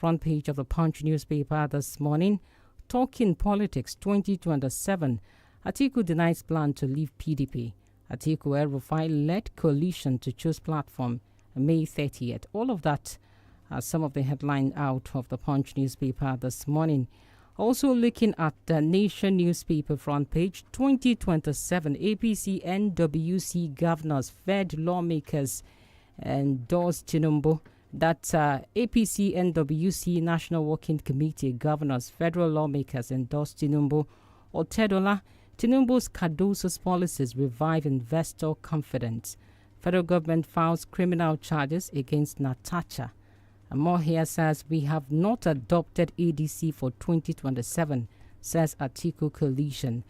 Front page of the Punch newspaper this morning. Talking politics 2027. Atiku denies plan to leave PDP. Atiku El-Rufai led coalition to choose platform May 30th. All of that are some of the headlines out of the Punch newspaper this morning. Also looking at the Nation newspaper front page, 2027 APC NWC governors, Fed lawmakers endorsed Tinubu. That's APC NWC National Working Committee governors, federal lawmakers endorsed Tinubu. Otedola, Tinubu's Cardoso's policies revive investor confidence. Federal government files criminal charges against Natacha. And more here says, we have not adopted ADC for 2027, says Atiku coalition.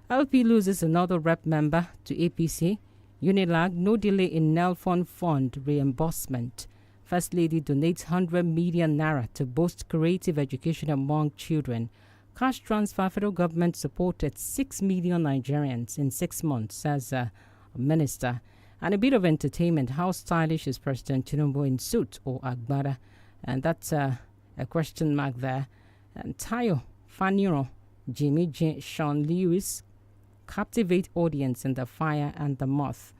LP loses another rep member to APC. Unilag, no delay in Nelfon fund reimbursement. First Lady donates 100 million naira to boost creative education among children. Cash transfer, federal government supported 6 million Nigerians in 6 months, says a minister. And a bit of entertainment. How stylish is President Tinubu in suit or agbada? And that's a question mark there. And Tayo, Faniro, Jimmy J, Sean Lewis captivate audience in The Fire and the Moth.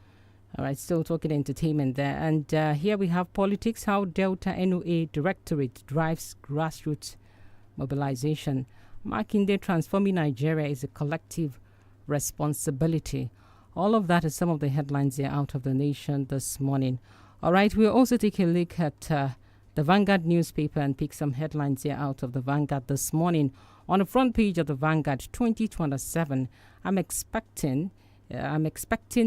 All right, still talking entertainment there. And here we have politics. How Delta NOA Directorate drives grassroots mobilization. Makinde transforming Nigeria is a collective responsibility. All of that is some of the headlines here out of the Nation this morning. All right, we'll also take a look at the Vanguard newspaper and pick some headlines here out of the Vanguard this morning. On the front page of the Vanguard, 2027, I'm expecting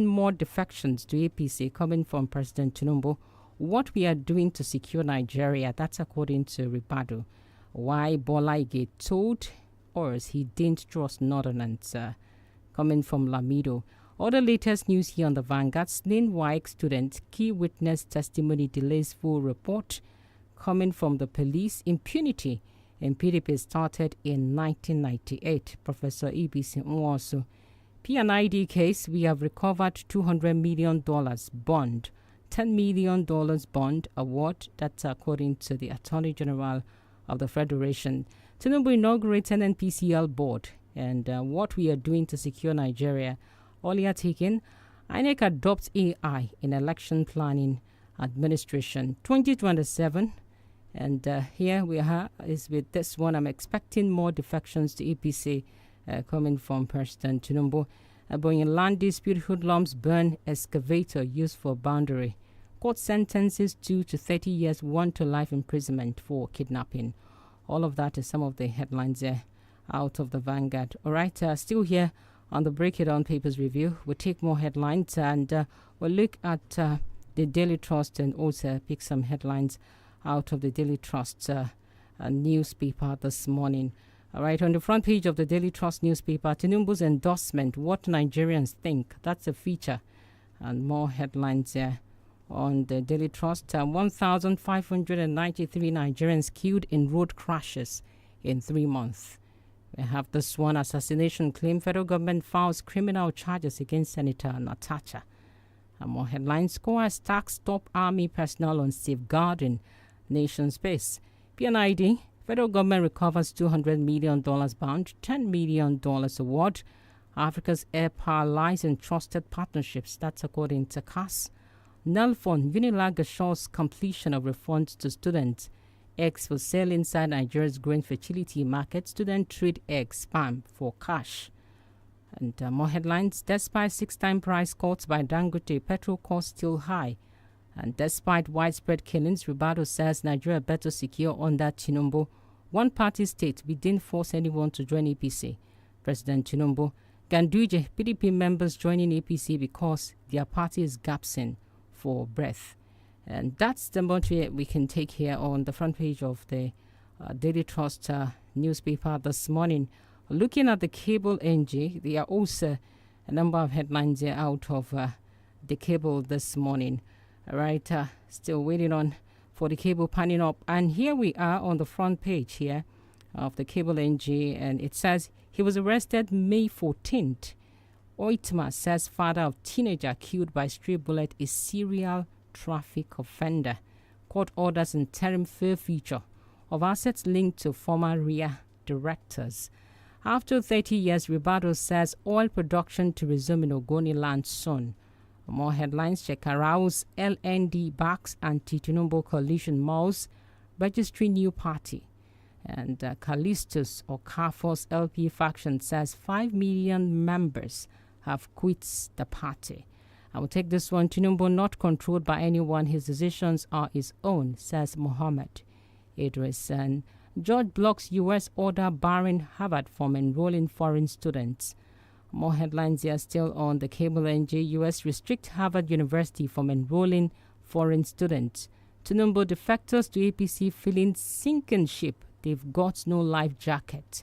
more defections to APC coming from President Tinubu. What we are doing to secure Nigeria, that's according to Ribadu. Why Bola Ige told us he didn't trust Northerners, coming from Lamido. Other latest news here on the Vanguard. Slain WAEC student, key witness testimony delays full report coming from the police. Impunity in PDP started in 1998. Professor EBC Nwosu. P&ID case, we have recovered $200 million bond. $10 million bond award. That's according to the Attorney General of the Federation. Tinubu inaugurates an NPCL board. And what we are doing to secure Nigeria. Earlier taken, INEC adopts AI in election planning administration 2027. And here we are is with this one. I'm expecting more defections to APC coming from President Tinubu. Boeing land dispute, hoodlums burn excavator used for boundary. Court sentences 2 to 30 years, 1 to life imprisonment for kidnapping. All of that is some of the headlines there out of the Vanguard. All right, still here on the Break It Down Papers review. We'll take more headlines and we'll look at the Daily Trust and also pick some headlines out of the Daily Trust newspaper this morning. All right, on the front page of the Daily Trust newspaper, Tinubu's endorsement, what Nigerians think. That's a feature. And more headlines there on the Daily Trust. 1,593 Nigerians killed in road crashes in 3 months. We have this one, assassination claim. Federal government files criminal charges against Senator Natacha. And more headlines. COAS tax top army personnel on safeguarding nation space. PNID. Federal government recovers $200 million bond, $10 million award. Africa's air power lies in trusted partnerships. That's according to CAS. Nelfon, Unilag assures completion of refunds to students. Eggs for sale inside Nigeria's growing fertility market. Student trade egg spam for cash. And more headlines. Despite 6-time price cuts by Dangote, petrol costs still high. And despite widespread killings, Ribado says Nigeria better secure under Tinubu. One-party state, we didn't force anyone to join APC. President Tinubu. Ganduje, PDP members joining APC because their party is gasping for breath. And that's the motive we can take here on the front page of the Daily Trust newspaper this morning. Looking at the cable NG, there are also a number of headlines here out of the cable this morning. All right, still waiting on for the cable panning up. And here we are on the front page here of the cable NG, and it says he was arrested May 14th. Oitma says father of teenager killed by stray bullet is serial traffic offender. Court orders interim forfeiture of assets linked to former RIA directors. After 30 years, Ribado says oil production to resume in Ogoni land soon. More headlines: Shekarau's LND backs anti-Tinubu coalition moves, registering new party. And Callistus or Kafor's LP faction says 5 million members have quit the party. I will take this one. Tinubu not controlled by anyone. His decisions are his own, says Mohammed Idris. And George blocks U.S. order barring Harvard from enrolling foreign students. More headlines here still on the cable NG. U.S. restrict Harvard University from enrolling foreign students. Tinubu defectors to APC feeling sinking ship. They've got no life jacket.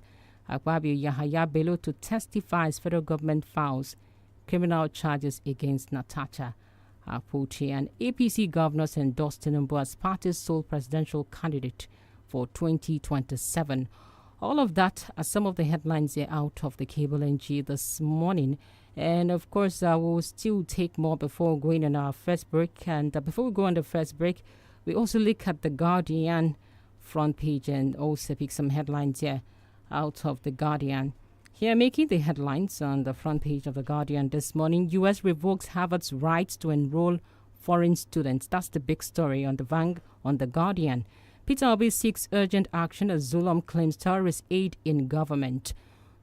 Akpabio Yahaya Bello to testify as federal government files criminal charges against Natasha Apuchi. And APC governors endorsed Tinubu as party's sole presidential candidate for 2027. All of that are some of the headlines here out of the cable NG this morning. And of course, we'll still take more before going on our first break. And before we go on the first break, we also look at the Guardian front page and also pick some headlines here out of the Guardian. Here, making the headlines on the front page of the Guardian this morning: U.S. revokes Harvard's rights to enroll foreign students. That's the big story on the Guardian. Peter Obi seeks urgent action as Zulum claims terrorist aid in government.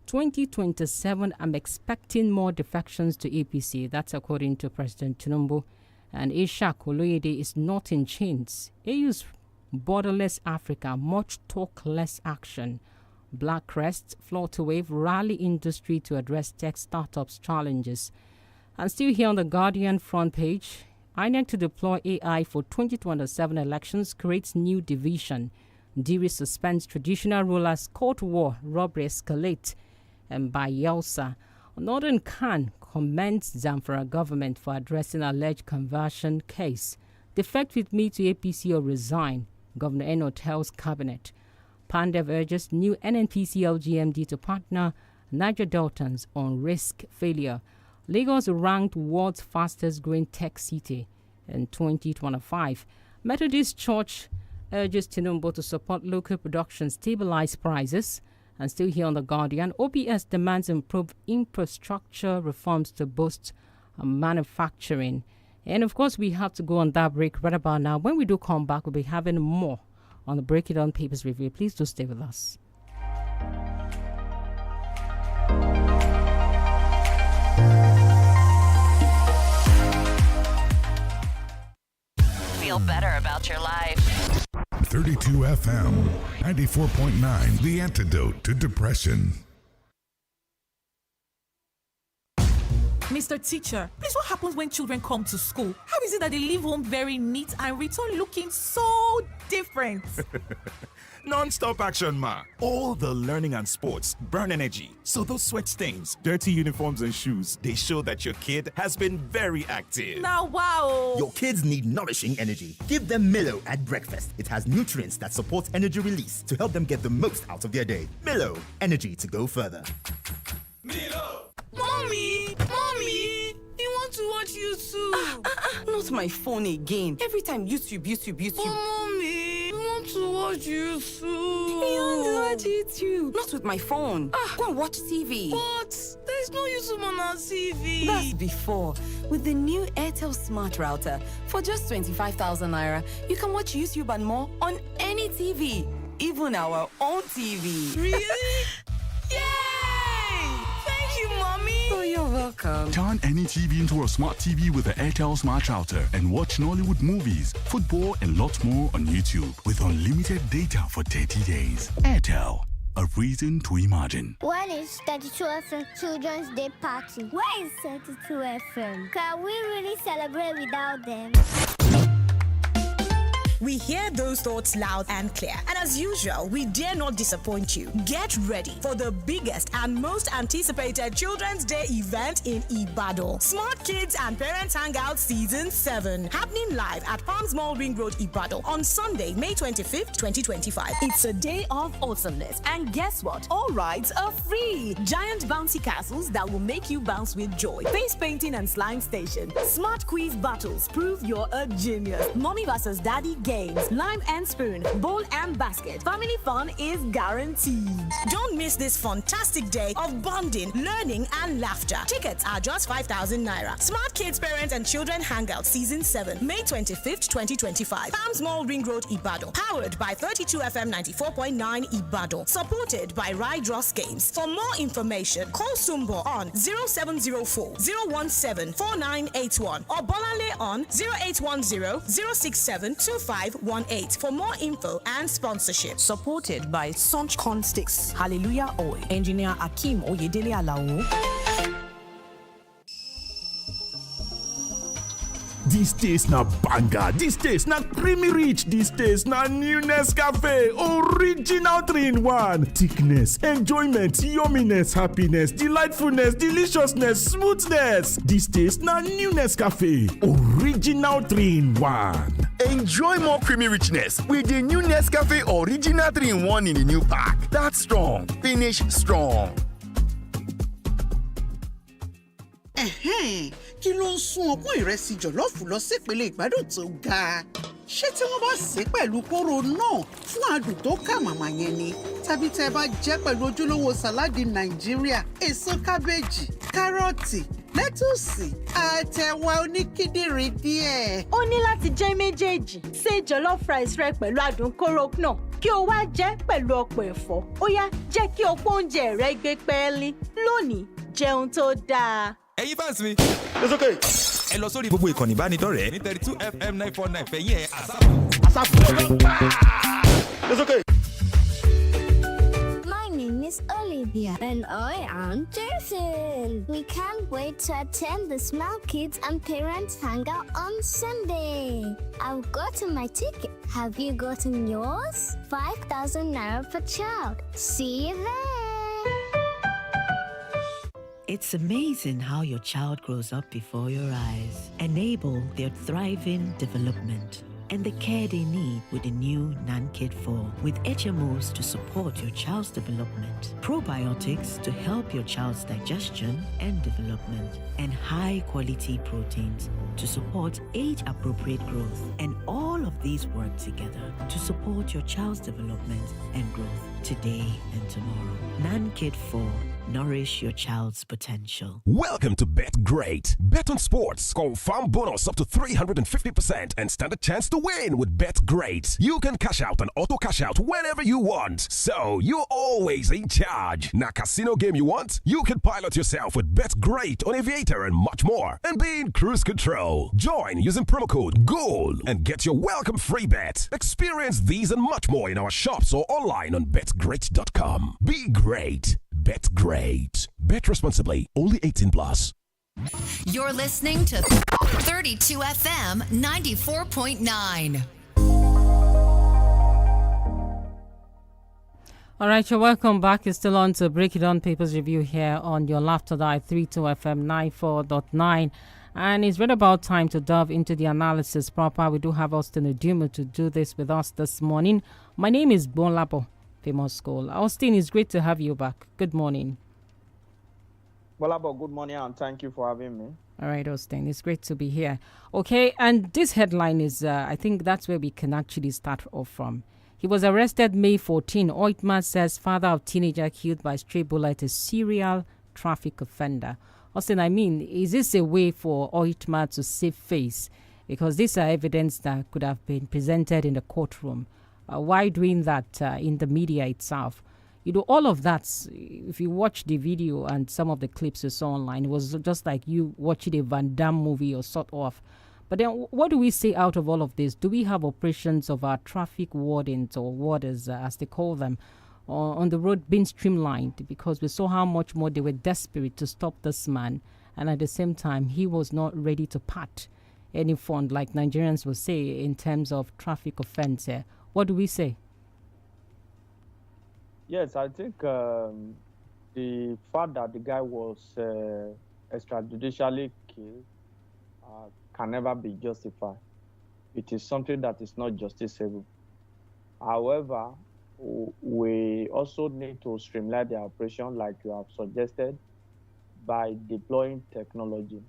2027, I'm expecting more defections to APC. That's according to President Tinubu. And Ishak Oloyede is not in chains. AU's borderless Africa, much talk, less action. Black Crest, floor to wave, rally industry to address tech startups challenges. And still here on the Guardian front page, INEC to deploy AI for 2027 elections creates new division. Diri suspends traditional rulers, court war, robbery escalate. And by Yelsa, Northern Khan commends Zamfara government for addressing alleged conversion case. Defect with me to APC or resign. Governor Eno tells cabinet. Pandev urges new NNPCL GMD to partner Niger Deltans on risk failure. Lagos ranked world's fastest growing tech city in 2025. Methodist Church urges Tinubu to support local production, stabilize prices. And still here on the Guardian, OPS demands improved infrastructure reforms to boost manufacturing. And of course, we have to go on that break right about now. When we do come back, we'll be having more on the Break It On Papers review. Please do stay with us. Feel better about your life. 32 FM, 94.9, the antidote to depression. Mr. Teacher, please, what happens when children come to school? How is it that they leave home very neat and return looking so different? Non-stop action, ma. All the learning and sports burn energy. So those sweat stains, dirty uniforms and shoes, they show that your kid has been very active. Now, wow. Your kids need nourishing energy. Give them Milo at breakfast. It has nutrients that support energy release to help them get the most out of their day. Milo, energy to go further. Milo! Mommy! Mommy! You want to watch YouTube? Not my phone again. Every time YouTube. Oh, Mommy! You want to watch YouTube? You want to watch YouTube? Not with my phone. Go and watch TV. What? There's no YouTube on our TV. That's before. With the new 𝐃𝐈𝐒 Smart Router, for just 25,000 naira, you can watch YouTube and more on any TV. Even our own TV. Really? Yay! Thank you, Mommy. Oh, you're welcome. Turn any TV into a smart TV with the 𝐃𝐈𝐒 Smart Router and watch Nollywood movies, football, and lots more on YouTube with unlimited data for 30 days. 𝐃𝐈𝐒, a reason to imagine. When is 32 FM Children's Day Party? Where is 32 FM? Can we really celebrate without them? We hear those thoughts loud and clear. And as usual, we dare not disappoint you. Get ready for the biggest and most anticipated Children's Day event in Ibadan. Smart Kids and Parents Hangout Season 7. Happening live at Palms Mall Ring Road, Ibadan on Sunday, May 25th, 2025. It's a day of awesomeness. And guess what? All rides are free. Giant bouncy castles that will make you bounce with joy. Face painting and slime station. Smart quiz battles. Prove you're a genius. Mommy versus Daddy games, lime and spoon, bowl and basket. Family fun is guaranteed. Don't miss this fantastic day of bonding, learning, and laughter. Tickets are just 5,000 naira. Smart Kids Parents and Children Hangout Season 7, May 25th, 2025. Palms Mall Ring Road, Ibadan. Powered by 32FM 94.9 Ibadan. Supported by Ride Ross Games. For more information, call Sumbo on 0704 017 4981 or Bolale on 0810 067 2518 for more info and sponsorship. Supported by Sunch Corn Sticks, Hallelujah Oil, Engineer Akim Oyedele Alawo. This taste na banger, this taste na creamy rich, this taste na new Nescafe, original 3-in-1. Thickness, enjoyment, yumminess, happiness, delightfulness, deliciousness, smoothness. This taste na new Nescafe, original 3-in-1. Enjoy more creamy richness with the new Nescafe Original 3-in-1 in the new pack. That's strong. Finish strong. Kí ló ń sún ọpọ́n ìrẹsì jọ̀lọ́ọ̀fù lọ sípele ìgbádùn tó ga? Ṣé tí wọ́n bá sè é pẹ̀lú kóró náà fún adùn tó kà màmá yẹn ni? Tàbí tẹ́ ẹ bá jẹ́ pẹ̀lú ojúlówó sàláàdì Nàìjíríà, èso kábéèjì, kárọ̀tì, lẹ́tùsì, àtẹ̀wà oníkíndìnrín díẹ̀. Ó ní láti jẹ́ méjèèjì. Ṣé jollof rice rẹ pẹ̀lú adùn kóró náà kí o wá jẹ́ pẹ̀lú ọ̀pọ̀ ẹ̀fọ́. Ó yá, jẹ́ kí ọ̀pọ̀ oúnjẹ rẹ gbé pẹ́ẹ́lí. Lónìí, jẹun tó dáa. Ẹ̀yin fans mi. It's okay. Ẹ lọ sórí gbogbo ìkànnì ìbánidọ́rẹ̀ẹ́ ní 32FM 949 fẹ̀yìn ẹ̀ àsáàpù. It's okay. My name is Olivia and I am Jason. We can't wait to attend the Smart Kids and Parents Hangout on Sunday. I've gotten my ticket. Have you gotten yours? 5,000 naira per child. See you there. It's amazing how your child grows up before your eyes. Enable their thriving development and the care they need with the new NanKid 4 with HMOs to support your child's development, probiotics to help your child's digestion and development, and high-quality proteins to support age-appropriate growth. And all of these work together to support your child's development and growth today and tomorrow. NanKid 4. Nourish your child's potential. Welcome to Bet Great. Bet on sports. Confirm bonus up to 350% and stand a chance to win with Bet Great. You can cash out and auto cash out whenever you want. So you're always in charge. Now casino game you want? You can pilot yourself with Bet Great on Aviator and much more. And be in cruise control. Join using promo code GOAL and get your welcome free bet. Experience these and much more in our shops or online on betgreat.com. Be great. Bet Great. Bet responsibly. Only 18 plus. You're listening to 32FM 94.9. All right, you're welcome back. You're still on to Break It On Papers Review here on your Laughter Dive 32FM 94.9. And it's right about time to delve into the analysis proper. We do have Austin Udumu to do this with us this morning. My name is GBOLABO. Famous School. Austin, it's great to have you back. Good morning. GBOLABO, good morning and thank you for having me. All right, Austin, it's great to be here. Okay, and this headline is, I think that's where we can actually start off from. He was arrested May 14. Oitman says father of teenager killed by stray bullet is serial traffic offender. Austin, I mean, is this a way for Oitman to save face? Because these are evidence that could have been presented in the courtroom. Why doing that in the media itself? You know, all of that, if you watch the video and some of the clips you saw online, it was just like you watching a Van Damme movie or sort of. But then what do we say out of all of this? Do we have operations of our traffic wardens or warders, as they call them, on the road being streamlined? Because we saw how much more they were desperate to stop this man. And at the same time, he was not ready to part any fund, like Nigerians will say, in terms of traffic offense here. What do we say? Yes, I think the fact that the guy was extrajudicially killed can never be justified. It is something that is not justiciable. However, we also need to streamline the operation like you have suggested by deploying technology.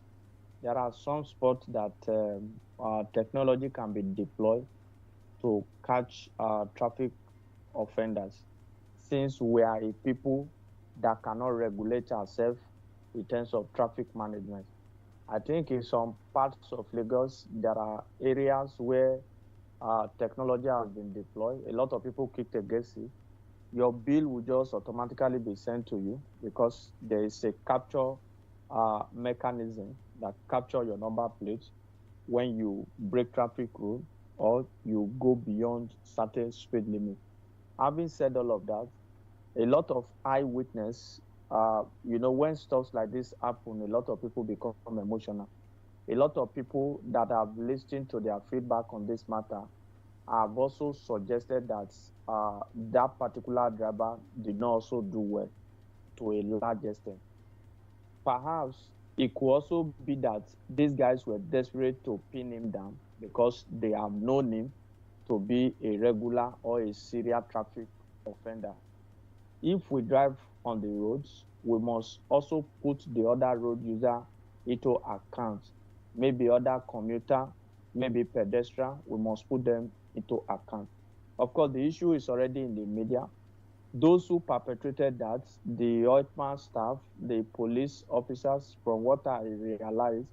There are some spots that technology can be deployed to catch traffic offenders, since we are a people that cannot regulate ourselves in terms of traffic management. I think in some parts of Lagos, there are areas where technology has been deployed. A lot of people kick against it. Your bill will just automatically be sent to you because there is a capture mechanism that capture your number plate when you break traffic rule or you go beyond certain speed limit. Having said all of that, a lot of eyewitness, when stuff like this happen, a lot of people become emotional. A lot of people that have listened to their feedback on this matter have also suggested that that particular driver did not also do well to a large extent. Perhaps it could also be that these guys were desperate to pin him down because they have known him to be a regular or a serial traffic offender. If we drive on the roads, we must also put the other road user into account. Maybe other commuter, maybe pedestrian, we must put them into account. Of course, the issue is already in the media. Those who perpetrated that, the oilman staff, the police officers, from what I realized,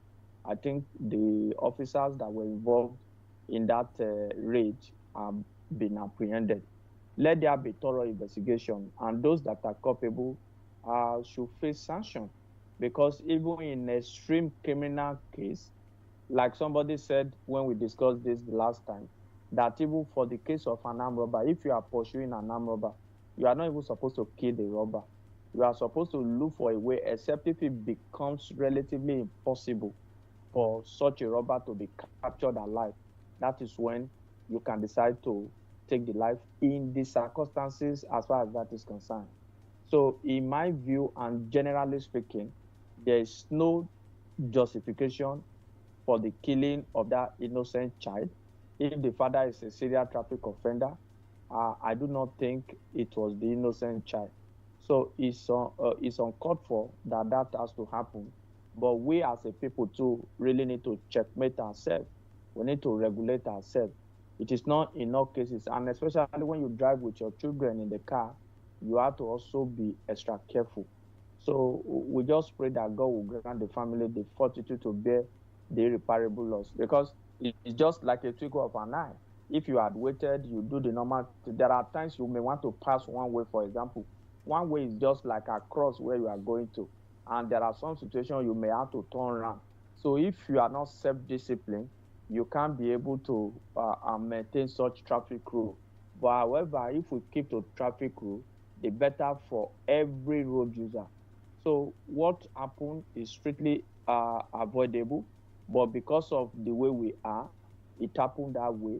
I think the officers that were involved in that raid have been apprehended. Let there be thorough investigation, and those that are culpable should face sanction. Because even in extreme criminal case, like somebody said when we discussed this the last time, that even for the case of an armed robber, if you are pursuing an armed robber, you are not even supposed to kill the robber. You are supposed to look for a way, except if it becomes relatively impossible for such a robber to be captured alive. That is when you can decide to take the life in the circumstances as far as that is concerned. So in my view, and generally speaking, there is no justification for the killing of that innocent child. If the father is a serial traffic offender, I do not think it was the innocent child. So it's uncalled for that has to happen. But we as a people too really need to checkmate ourselves. We need to regulate ourselves. It is not in all cases, and especially when you drive with your children in the car, you have to also be extra careful. So we just pray that God will grant the family the fortitude to bear the irreparable loss, because it's just like a twinkle of an eye. If you had waited, you do the normal. There are times you may want to pass one way, for example. One way is just like across where you are going to, and there are some situations you may have to turn around. So if you are not self-disciplined, you can't be able to maintain such traffic rule. But however, if we keep to traffic rule, the better for every road user. So what happened is strictly avoidable, but because of the way we are, it happened that way.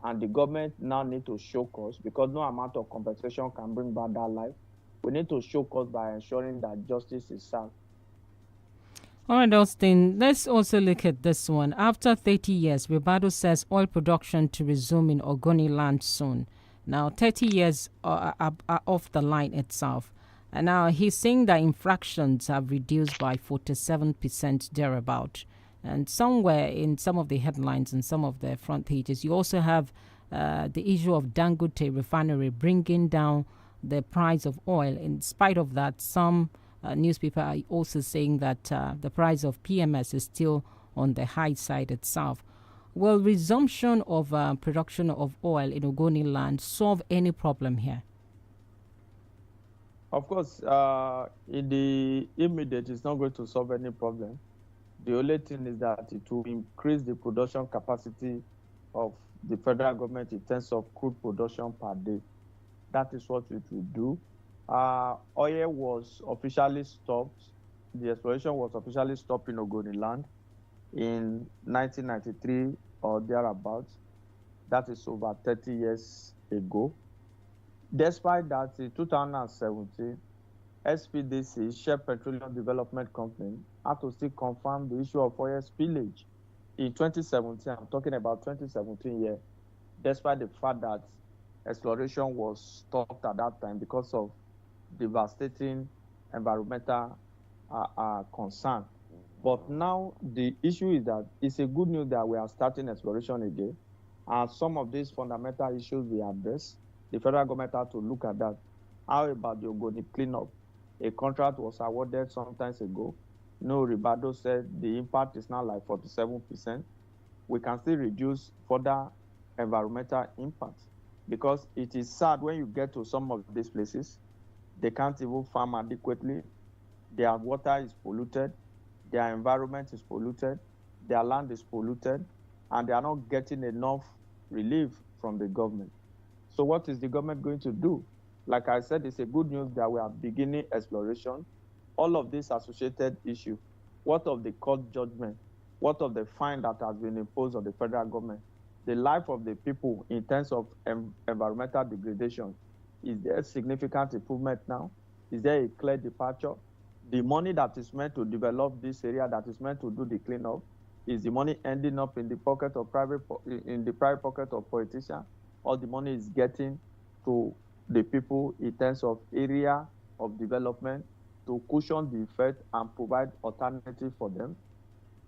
And the government now need to show cause, because no amount of compensation can bring back that life. We need to show cause by ensuring that justice is served. All right, Austin, let's also look at this one. After 30 years, Ribado says oil production to resume in Ogoni land soon. Now, 30 years are off the line itself. And now he's saying that infractions have reduced by 47% thereabout. And somewhere in some of the headlines and some of the front pages, you also have the issue of Dangote refinery bringing down the price of oil. In spite of that, some newspaper are also saying that the price of PMS is still on the high side itself. Will resumption of production of oil in Ogoni land solve any problem here? Of course, in the immediate, it's not going to solve any problem. The only thing is that it will increase the production capacity of the federal government in terms of crude production per day. That is what it will do. Oil was officially stopped. The exploration was officially stopped in Ogoni land in 1993 or thereabouts. That is over 30 years ago. Despite that, in 2017, SPDC, Shell Petroleum Development Company, had to still confirm the issue of oil spillage. In 2017, I'm talking about 2017 year, despite the fact that exploration was stopped at that time because of devastating environmental concern. But now the issue is that it's a good news that we are starting exploration again. And some of these fundamental issues we address, the federal government had to look at that. How about the Ogoni cleanup? A contract was awarded some time ago. No, Ribado said the impact is now like 47%. We can still reduce further environmental impact, because it is sad when you get to some of these places, they can't even farm adequately. Their water is polluted, their environment is polluted, their land is polluted, and they are not getting enough relief from the government. So what is the government going to do? Like I said, it's a good news that we are beginning exploration. All of these associated issues, what of the court judgment? What of the fine that has been imposed on the federal government? The life of the people in terms of environmental degradation, is there a significant improvement now? Is there a clear departure? The money that is meant to develop this area, that is meant to do the cleanup, is the money ending up in the pocket of private pocket of politicians, or the money is getting to the people in terms of area of development to cushion the effect and provide alternative for them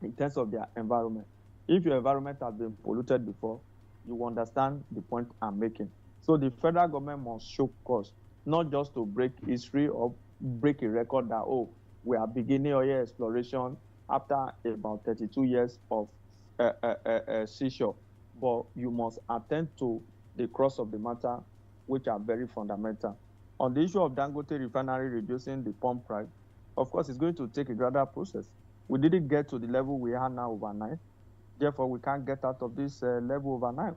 in terms of their environment? If your environment has been polluted before, you understand the point I'm making. So the federal government must show cause, not just to break history or break a record that, oh, we are beginning oil exploration after about 32 years of seashore. But you must attend to the crux of the matter, which are very fundamental. On the issue of Dangote refinery reducing the pump price, of course, it's going to take a gradual process. We didn't get to the level we are now overnight. Therefore, we can't get out of this level overnight.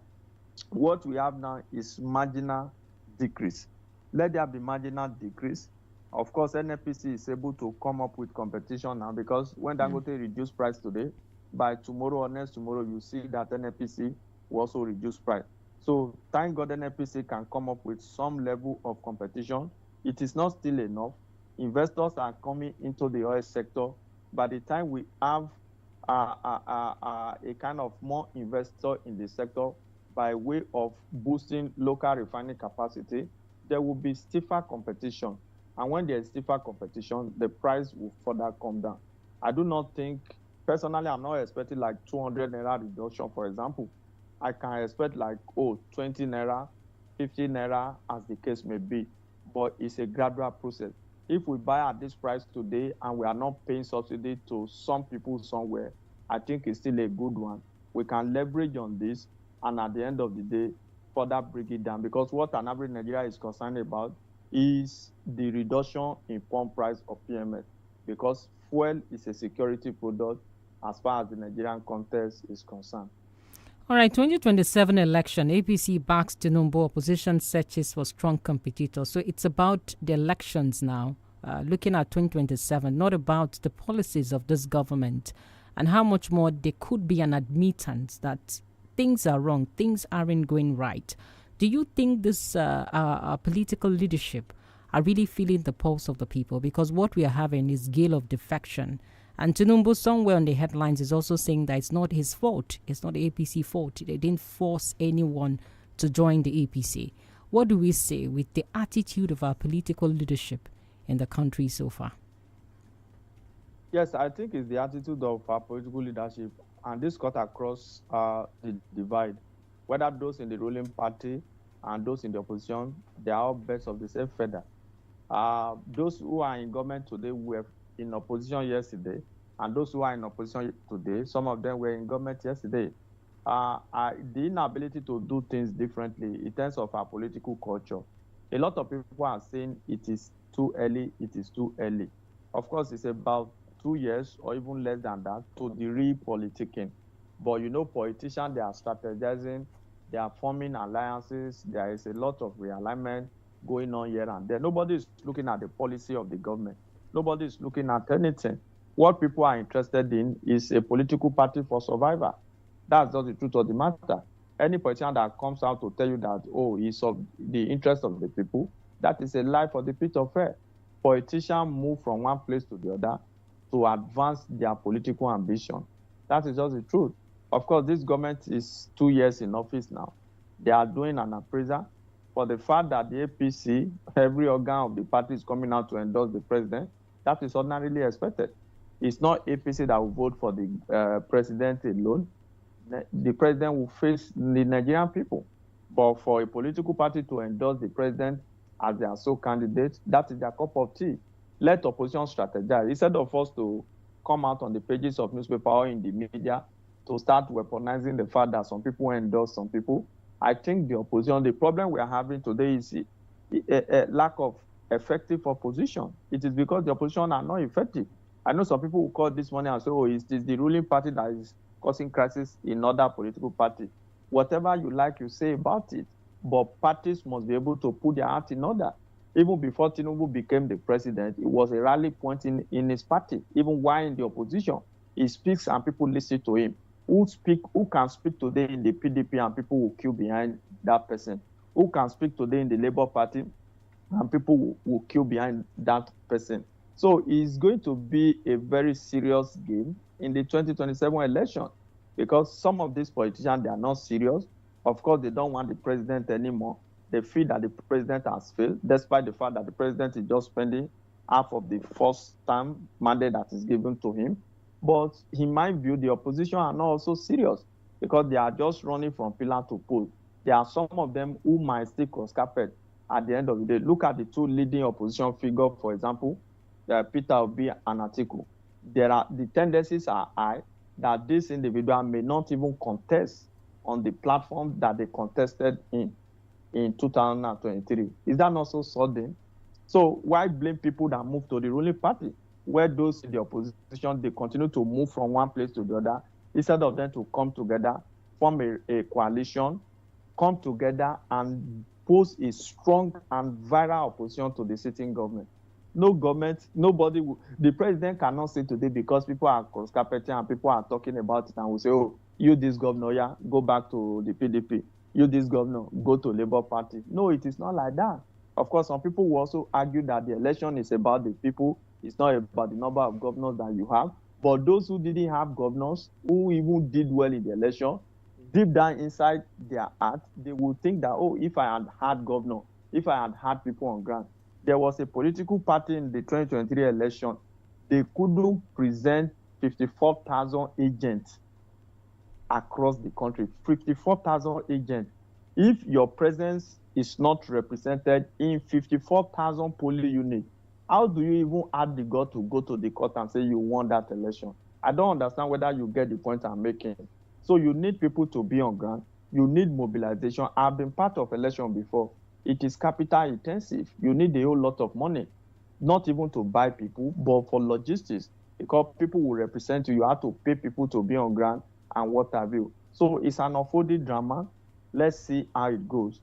What we have now is marginal decrease. Let there be marginal decrease. Of course, NNPC is able to come up with competition now, because when Dangote reduce price today, by tomorrow or next tomorrow, you see that NNPC will also reduce price. So thank God NNPC can come up with some level of competition. It is not still enough. Investors are coming into the oil sector. By the time we have a kind of more investor in the sector by way of boosting local refining capacity, there will be stiffer competition. And when there is stiffer competition, the price will further come down. I do not think, personally, I'm not expecting like 200 naira reduction, for example. I can expect like, 20 naira, 50 naira, as the case may be. But it's a gradual process. If we buy at this price today and we are not paying subsidy to some people somewhere, I think it's still a good one. We can leverage on this, and at the end of the day, further break it down. Because what an average Nigeria is concerned about is the reduction in pump price of PMS. Because fuel is a security product as far as the Nigerian context is concerned. All right, 2027 election, APC backs Tinubu, opposition searches for strong competitors. So it's about the elections now, looking at 2027, not about the policies of this government and how much more there could be an admittance that things are wrong, things aren't going right. Do you think this political leadership are really feeling the pulse of the people? Because what we are having is gale of defection. And Tinubu, somewhere on the headlines, is also saying that it's not his fault. It's not the APC fault. They didn't force anyone to join the APC. What do we say with the attitude of our political leadership in the country so far? Yes, I think it's the attitude of our political leadership. And this cut across the divide. Whether those in the ruling party and those in the opposition, they are all birds of the same feather. Those who are in government today were in opposition yesterday, and those who are in opposition today, some of them were in government yesterday. The inability to do things differently in terms of our political culture. A lot of people are saying it is too early, it is too early. Of course, it's about 2 years or even less than that to the real politicking. But you know, politicians, they are strategizing, they are forming alliances, there is a lot of realignment going on here and there. Nobody is looking at the policy of the government. Nobody is looking at anything. What people are interested in is a political party for survival. That's just the truth of the matter. Any politician that comes out to tell you that, he's of the interest of the people, that is a lie for the pit of hell. Politicians move from one place to the other to advance their political ambition. That is just the truth. Of course, this government is 2 years in office now. They are doing an appraisal for the fact that the APC, every organ of the party is coming out to endorse the president. That is ordinarily expected. It's not APC that will vote for the president alone. the president will face the Nigerian people. But for a political party to endorse the president as their sole candidate, that is their cup of tea. Let opposition strategize. Instead of us to come out on the pages of newspaper or in the media to start weaponizing the fact that some people endorse some people, I think the opposition, the problem we are having today is a lack of effective opposition. It is because the opposition are not effective. I know some people will call this morning and say, oh, it is the ruling party that is causing crisis in other political parties. Whatever you like, you say about it. But parties must be able to put their act in order. Even before Tinubu became the president, it was a rally point in his party. Even while in the opposition, he speaks and people listen to him. Who can speak today in the PDP and people will queue behind that person? Who can speak today in the Labour Party and people will queue behind that person? So it's going to be a very serious game in the 2027 election because some of these politicians, they are not serious. Of course, they don't want the president anymore. They feel that the president has failed, despite the fact that the president is just spending half of the first term mandate that is given to him. But in my view, the opposition are not also serious because they are just running from pillar to pole. There are some of them who might still cross carpet at the end of the day. Look at the two leading opposition figures, for example, Peter Obi and Atiku. The tendencies are high that this individual may not even contest on the platform that they contested in 2023. Is that not so sudden? So why blame people that move to the ruling party, where those in the opposition, they continue to move from one place to the other, instead of them to come together, form a coalition, come together and pose a strong and viral opposition to the sitting government. No government, nobody, the president cannot say today because people are cross-carpeting and people are talking about it and will say, oh, you this governor, yeah, go back to the PDP. You this governor, go to Labour Party. No, it is not like that. Of course, some people will also argue that the election is about the people. It's not about the number of governors that you have. But those who didn't have governors, who even did well in the election, deep down inside their heart, they will think that, oh, if I had had governor, if I had had people on ground. There was a political party in the 2023 election. They couldn't present 54,000 agents across the country, 54,000 agents. If your presence is not represented in 54,000 polling units, how do you even have the gut to go to the court and say you won that election? I don't understand whether you get the point I'm making. So you need people to be on ground. You need mobilization. I've been part of election before. It is capital intensive. You need a whole lot of money, not even to buy people, but for logistics, because people will represent you. You have to pay people to be on ground and what have you. So it's an unfolding drama. Let's see how it goes.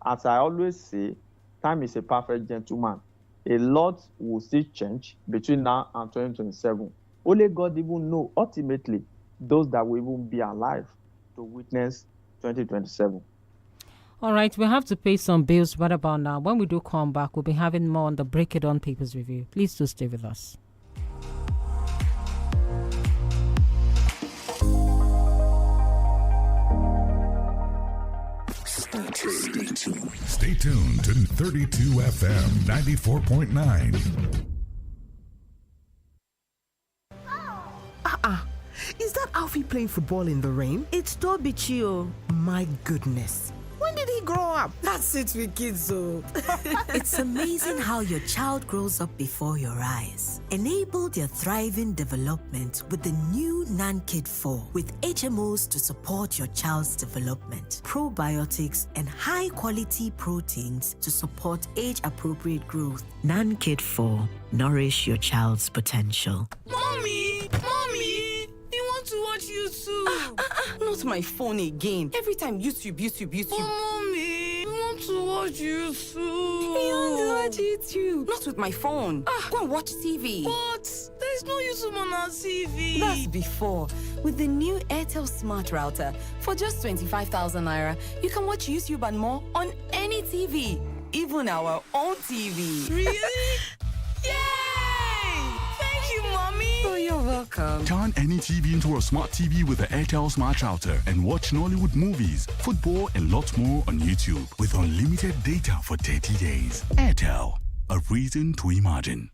As I always say, time is a perfect gentleman. A lot will still change between now and 2027. Only God even know ultimately those that will even be alive to witness 2027. All right, we have to pay some bills. What about now? When we do come back, we'll be having more on the Break It On Papers review. Please do stay with us. Stay tuned to 32 FM 94.9. Is that Alfie playing football in the rain? It's Toby Chio. My goodness. When did he grow up? That's it with kids, so. It's amazing how your child grows up before your eyes. Enable their thriving development with the new NANKID 4 with HMOs to support your child's development, probiotics, and high-quality proteins to support age-appropriate growth. NANKID 4. Nourish your child's potential. Mommy! You want to watch YouTube? Not my phone again. Every time YouTube. Oh, mommy, I want to watch YouTube. You want to watch YouTube? Not with my phone. Go and watch TV. But there's no YouTube on our TV. That's before. With the new 𝐿TEL Smart Router, for just 25,000 naira, you can watch YouTube and more on any TV, even our own TV. Really? Yay! Thank you, Mommy. Oh, you're welcome. Turn any TV into a smart TV with the 𝐿TEL Smart Router and watch Nollywood movies, football, and lots more on YouTube with unlimited data for 30 days. 𝐿TEL, a reason to imagine.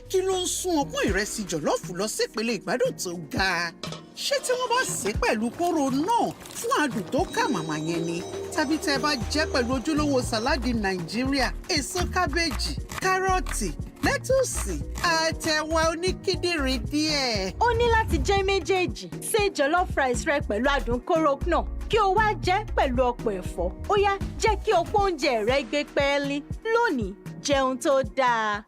Kí ló ń sún ọpọ́n ìrẹsì jọ̀lọ́ọ̀fù lọ sípele ìgbádùn tó ga? ṣé tí wọ́n bá sè é pẹ̀lú kóró náà fún adùn tó kà màmá yẹn ni tàbí tẹ́ bá jẹ́ pẹ̀lú ojúlówó sàláàdì Nàìjíríà èso kábéèjì kárọ̀tì lẹ́tùsì àtẹ̀wà oníkíndìnrín díẹ̀. ó ní láti jẹ́ méjèèjì ṣe jollof rice rẹ pẹ̀lú adùn kóró náà kí o wá jẹ́ pẹ̀lú ọ̀pọ̀ ẹ̀fọ́ ó yá jẹ́ kí ọ̀pọ̀ oúnjẹ rẹ gbé pẹ́ẹ́lí lónìí jẹun tó dáa.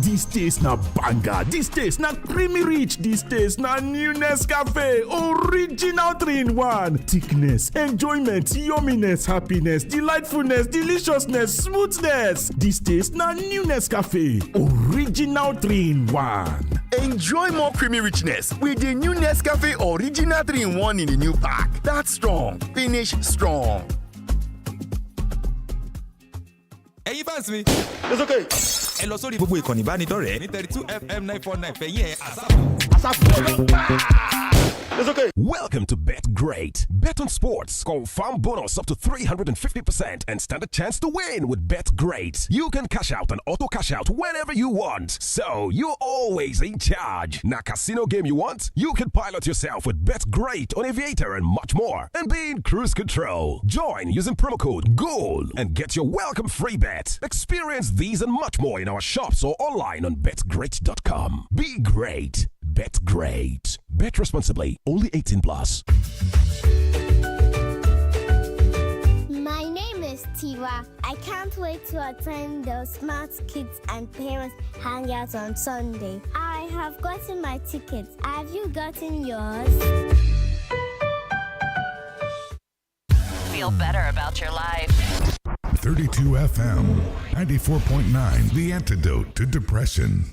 This taste na banger, this taste na creamy rich, this taste na new Nescafe, original 3-in-1. Thickness, enjoyment, yumminess, happiness, delightfulness, deliciousness, smoothness. This taste na new Nescafe, original 3-in-1. Enjoy more creamy richness with the new Nescafe Original 3-in-1 in the new pack. That's strong, finish strong. Ẹ̀yin fans mi. It's okay. Ẹ lọ sórí gbogbo ìkànnì ìbánidọ́rẹ̀ẹ́ ní 32FM 949 fẹ̀yìn ẹ̀ àsápù. It's okay. Welcome to Bet Great. Bet on sports. Confirm bonus up to 350% and stand a chance to win with Bet Great. You can cash out and auto cash out whenever you want. So you're always in charge. Now casino game you want? You can pilot yourself with Bet Great on Aviator and much more. And be in cruise control. Join using promo code GOAL and get your welcome free bet. Experience these and much more in our shops or online on betgreat.com. Be great. Bet Great. Bet responsibly. Only 18 plus. My name is Tiwa. I can't wait to attend the Smart Kids and Parents Hangout on Sunday. I have gotten my tickets. Have you gotten yours? Feel better about your life. 32 FM 94.9, the antidote to depression.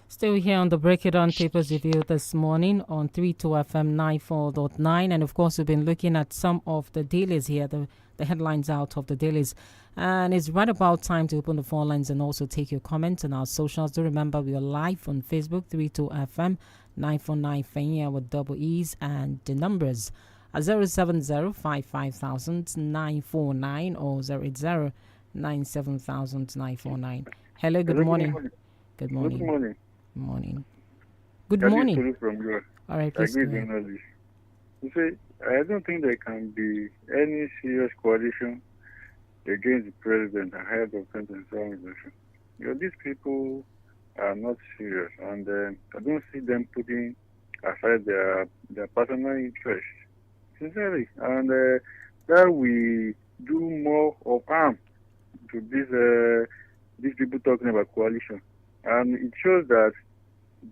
Still here on the Break It On Papers Review this morning on 32 FM 94.9. And of course, we've been looking at some of the dailies here, the headlines out of the dailies. And it's right about time to open the phone lines and also take your comments on our socials. Do remember we are live on Facebook, 32 FM 949 Fenya with double E's and the numbers are 070-55000-949 or 080-97000-949. Hello, good morning. Good morning. Good morning. Morning. Good morning. From you. All right, please. You see, I don't think there can be any serious coalition against the president ahead of 2027 election. These people are not serious, and I don't see them putting aside their personal interests, sincerely, and that we do more of harm to these people talking about coalition. And it shows that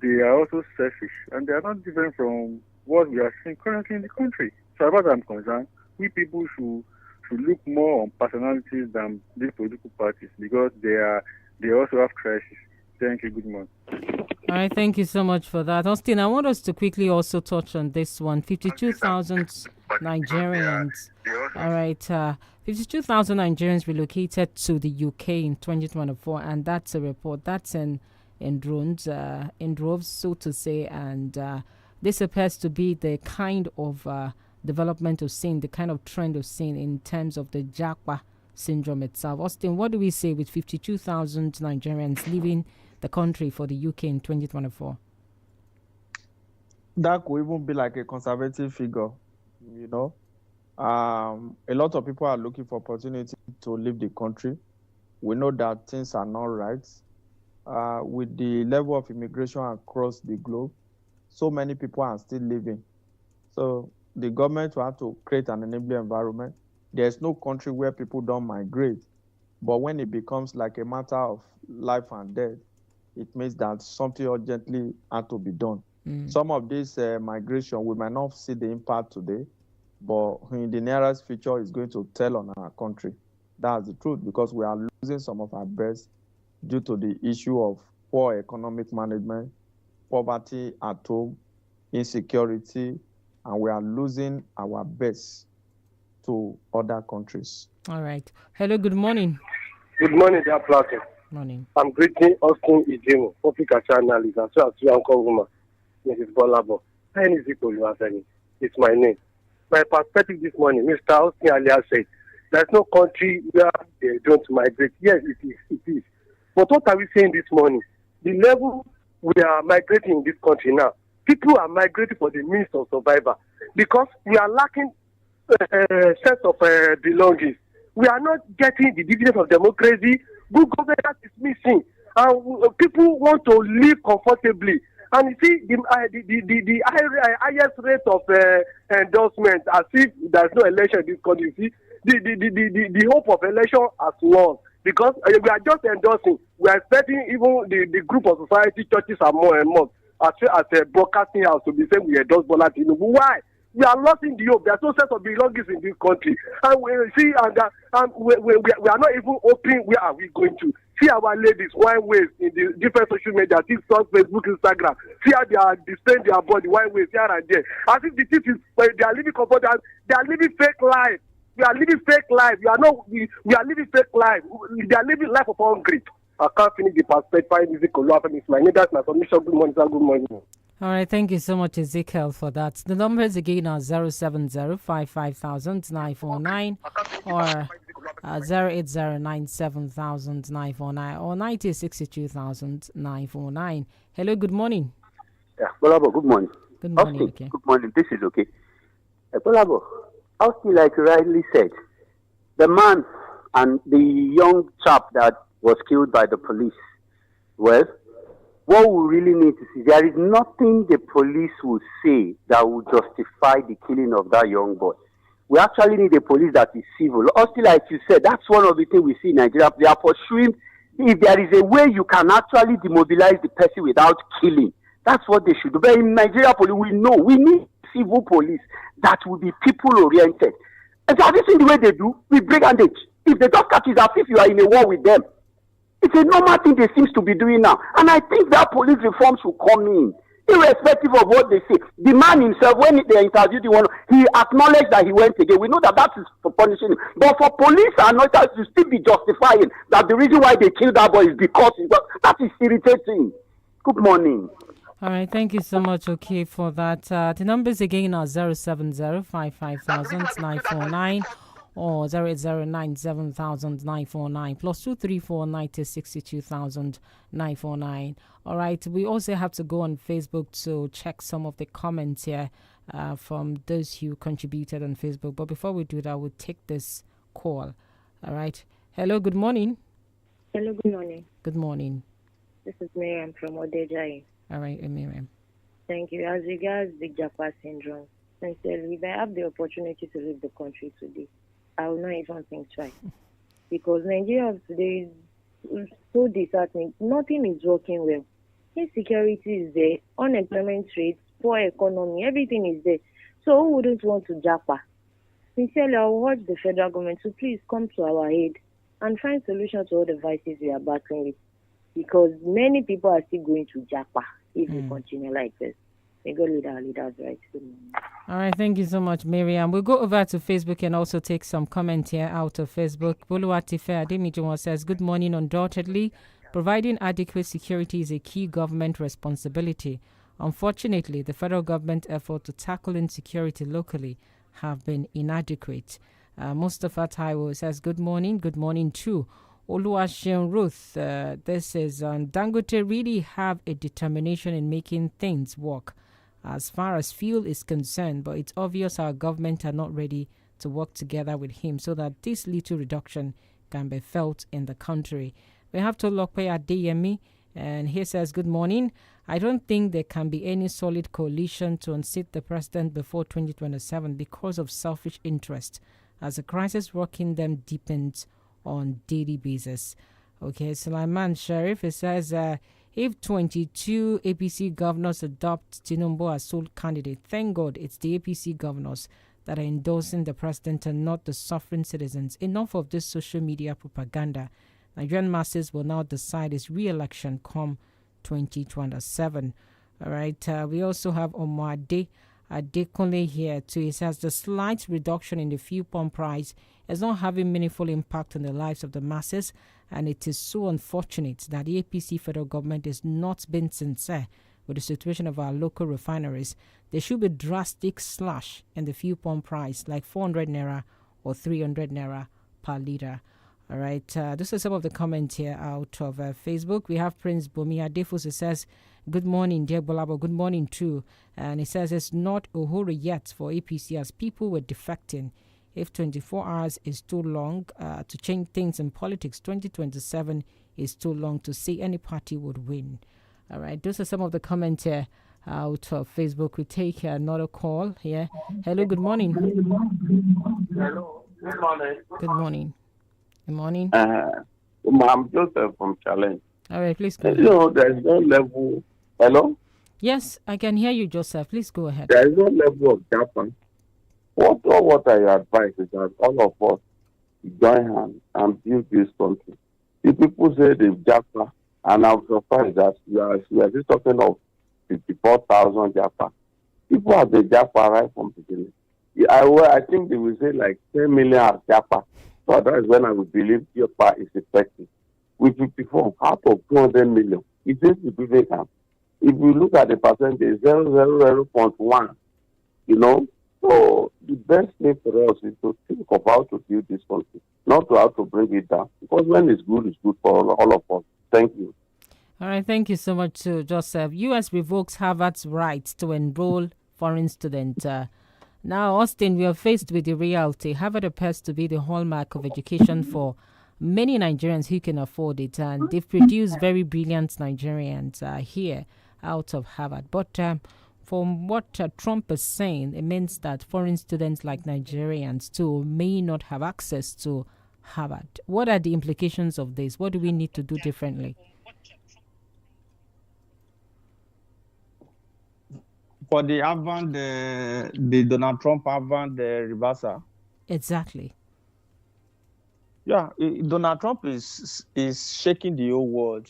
they are also selfish, and they are not different from what we are seeing currently in the country. So, as far as I'm concerned, we people should look more on personalities than these political parties, because they also have crisis. Thank you. Good morning. All right, thank you so much for that. Austin, I want us to quickly also touch on this one. 52,000 Nigerians. All right, 52,000 Nigerians relocated to the UK in 2024, and that's a report. That's in droves, so to say, and this appears to be the kind of development of seeing, the kind of trend of seeing in terms of the Japa syndrome itself. Austin, what do we say with 52,000 Nigerians leaving the country for the UK in 2024? That could even be like a conservative figure, A lot of people are looking for opportunity to leave the country. We know that things are not right. With the level of immigration across the globe, so many people are still living. So the government will have to create an enabling environment. There's no country where people don't migrate. But when it becomes like a matter of life and death, it means that something urgently had to be done. Some of this migration, we might not see the impact today, but in the nearest future, it's going to tell on our country. That's the truth, because we are losing some of our best due to the issue of poor economic management, poverty at home, insecurity, and we are losing our best to other countries. All right. Hello, good morning. Good morning, dear Plato. Morning. I'm greeting Austin Ijemo, public analyst, as well as your uncle woman, Mrs. GBOLABO. 𝐿𝐿, it's my name. My perspective this morning, Mr. Austin earlier said, there's no country where they don't migrate. Yes, it is. But what are we saying this morning? The level we are migrating in this country now, people are migrating for the means of survival because we are lacking sense of belongings. We are not getting the dividends of democracy. Good governance is missing, and people want to live comfortably. And you see, the highest rate of endorsement, as if there's no election in this country. You see, the hope of election has lost because we are just endorsing. We are expecting even the group of society, churches, and more as a broadcasting house to be saying we endorse Bola Tinubu. Why? We are losing the hope. There's no sense of belonging in this country, and we see, and we are not even open. Where are we going to? See our ladies wine ways in the different social media, TikTok, Facebook, Instagram. See how they are displaying their body wine ways here and there. As if the truth is, they are living comfort. They are living fake life. We are living fake life. We are living fake life. They are living life of hungry. I can't finish the perspective. It's my name. That's my submission. Good morning, sir. Good morning. All right, thank you so much, Ezekiel, for that. The numbers again are 070-555-949 or 080-97949 or 90-62,949. Hello, good morning. Yeah, GBOLABO, good morning. Good morning, okay. Good morning, this is okay. GBOLABO, Austin, like you rightly said, the man and the young chap that was killed by the police, well, what we really need to see, there is nothing the police will say that will justify the killing of that young boy. We actually need a police that is civil. Also, like you said, that's one of the things we see in Nigeria. They are pursuing, if there is a way you can actually demobilize the person without killing, that's what they should do. But in Nigeria, we know we need civil police that will be people-oriented. And so have you seen the way they do with brigandage? If they just catch you, as if you are in a war with them. It's a normal thing they seem to be doing now. And I think that police reform should come in, irrespective of what they say. The man himself, when they interviewed him, he acknowledged that he went again. We know that is for punishing him. But for police and others to still be justifying that the reason why they killed that boy is because that is irritating. Good morning. All right, thank you so much, okay, for that. The numbers again are 070-555-949 or 080-97949 plus 234-90-62,949. All right, we also have to go on Facebook to check some of the comments here from those who contributed on Facebook. But before we do that, we'll take this call. All right. Hello, good morning. Hello, good morning. Good morning. This is Miriam from Odejai. All right, Miriam. Thank you. As regards the Japa syndrome, sincerely, if I have the opportunity to leave the country today, I will not even think twice. Because Nigeria of today is so disheartening. Nothing is working well. Insecurity is there, unemployment rate, poor economy, everything is there. So who wouldn't want to japa? Sincerely, I will urge the federal government to please come to our aid and find solutions to all the vices we are battling with. Because many people are still going to japa if we continue like this. May God lead our leaders right. All right, thank you so much, Miriam. We'll go over to Facebook and also take some comment here out of Facebook. Boluwatife Ademijuwon says, good morning. Undoubtedly, providing adequate security is a key government responsibility. Unfortunately, the federal government effort to tackle insecurity locally have been inadequate. Mustafa Taiwo says, good morning. Good morning too. Oluwaseun Ruth, this is Dangote really have a determination in making things work as far as fuel is concerned, but it's obvious our government are not ready to work together with him so that this little reduction can be felt in the country. We have to look at Adeyemi, and he says, good morning. I don't think there can be any solid coalition to unseat the president before 2027 because of selfish interest, as the crisis rocking them deepens on daily basis. Okay, Sulaiman Sharif, it says, if 22 APC governors adopt Tinubu as sole candidate, thank God it's the APC governors that are endorsing the president and not the suffering citizens. Enough of this social media propaganda. Nigerian masses will now decide his re-election come 2027. All right, we also have Omade Adekunle here too. He says the slight reduction in the fuel pump price is not having meaningful impact on the lives of the masses, and it is so unfortunate that the APC federal government is not being sincere with the situation of our local refineries. There should be drastic slash in the fuel pump price, like 400 naira or 300 naira per litre. All right, this is some of the comments here out of Facebook. We have Prince Bumia Defus. It says, good morning, dear GBOLABO. Good morning, too. And it says it's not a hurry yet for APC as people were defecting. If 24 hours is too long to change things in politics, 2027 is too long to say any party would win. All right, those are some of the comments here out of Facebook. We take another call here. Hello, good morning. Hello, good morning. Good morning. Good morning. I'm Joseph from Challenge. All right, please go ahead. You know, there's no level. Hello? Yes, I can hear you, Joseph. Please go ahead. There is no level of Japan. What I advise is that all of us join hands and build this country. The people say they've Japan, and I'm surprised that we are just talking of 54,000 Japan. People have been Japan right from the beginning. I think they will say like 10 million as Japan. So that is when I would believe Japan is effective. With 54 out of 200 million, it is significant. If you look at the percentage, 0.1, you know, so the best thing for us is to think of how to build this country, not to how to bring it down. Because when it's good for all of us. Thank you. All right, thank you so much, Joseph. U.S. revokes Harvard's right to enroll foreign students. Now, Austin, we are faced with the reality. Harvard appears to be the hallmark of education for many Nigerians who can afford it, and they've produced very brilliant Nigerians here out of Harvard. But from what Trump is saying, it means that foreign students like Nigerians too may not have access to Harvard. What are the implications of this? What do we need to do differently? For the Harvard, the Donald Trump Harvard reversal. Exactly. Yeah, Donald Trump is shaking the whole world.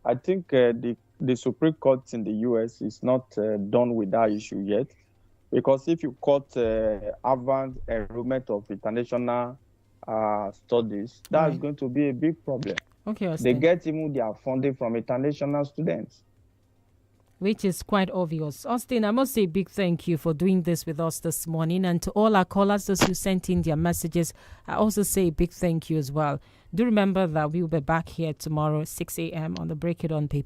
I think the Supreme Court in the U.S. is not done with that issue yet, because if you cut Harvard enrollment of international studies, that's going to be a big problem. Okay, they get even their funding from international students, which is quite obvious. Austin, I must say a big thank you for doing this with us this morning. And to all our callers, those who sent in their messages, I also say a big thank you as well. Do remember that we will be back here tomorrow, 6 a.m. on the Break It On paper.